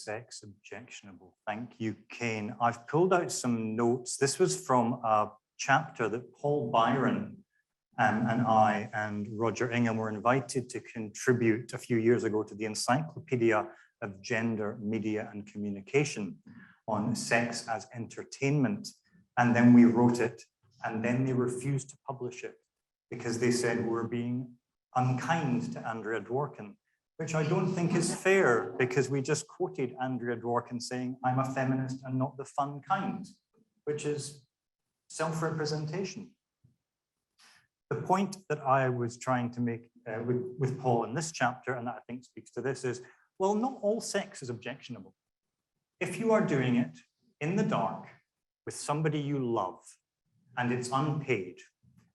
sex objectionable? Thank you, Kane. I've pulled out some notes. This was from a chapter that Paul Byron and I and Roger Ingham were invited to contribute a few years ago to the Encyclopedia of Gender, Media and Communication on sex as entertainment. And then we wrote it, and then they refused to publish it because they said we're being unkind to Andrea Dworkin, which I don't think is fair, because we just quoted Andrea Dworkin saying, I'm a feminist and not the fun kind, which is self-representation. The point that I was trying to make with Paul in this chapter, and that I think speaks to this, is, well, not all sex is objectionable. If you are doing it in the dark with somebody you love, and it's unpaid,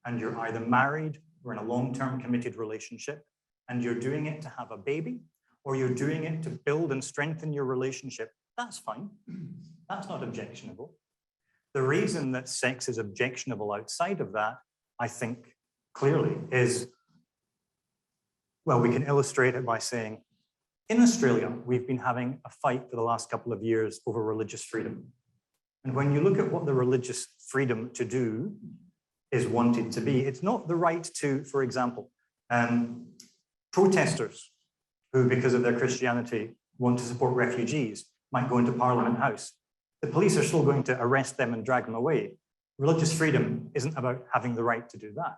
and you're either married or in a long-term committed relationship, and you're doing it to have a baby, or you're doing it to build and strengthen your relationship, that's fine. That's not objectionable. The reason that sex is objectionable outside of that, I think, clearly is, well, we can illustrate it by saying, in Australia, we've been having a fight for the last couple of years over religious freedom. And when you look at what the religious freedom to do is wanted to be, it's not the right to, for example, protesters who, because of their Christianity, want to support refugees might go into Parliament House. The police are still going to arrest them and drag them away. Religious freedom isn't about having the right to do that.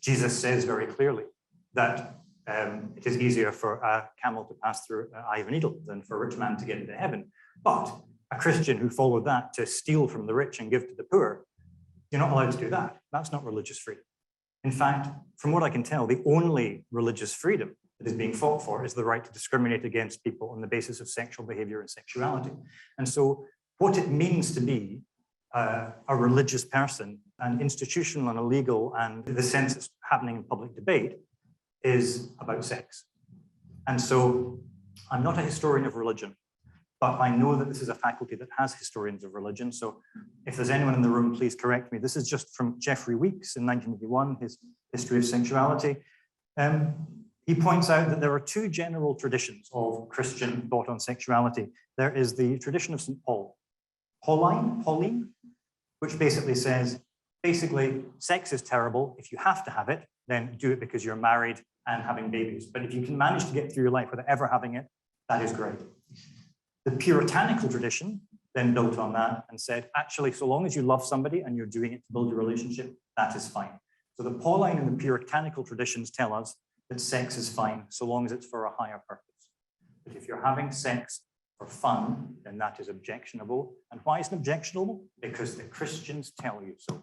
Jesus says very clearly that it is easier for a camel to pass through an eye of a needle than for a rich man to get into heaven. But a Christian who followed that to steal from the rich and give to the poor, you're not allowed to do that. That's not religious freedom. In fact, from what I can tell, the only religious freedom that is being fought for is the right to discriminate against people on the basis of sexual behavior and sexuality. And so what it means to be a religious person, and institutional and illegal, and the sense it's happening in public debate, is about sex. And so I'm not a historian of religion, but I know that this is a faculty that has historians of religion. So if there's anyone in the room, please correct me. This is just from Jeffrey Weeks in 1981, his History of Sexuality. He points out that there are two general traditions of Christian thought on sexuality. There is the tradition of St. Paul, Pauline, which basically says, sex is terrible. If you have to have it, then do it because you're married and having babies. But if you can manage to get through your life without ever having it, that is great. The puritanical tradition then built on that and said, actually, so long as you love somebody and you're doing it to build your relationship, that is fine. So the Pauline and the puritanical traditions tell us that sex is fine, so long as it's for a higher purpose. But if you're having sex for fun, then that is objectionable. And why is it objectionable? Because the Christians tell you so.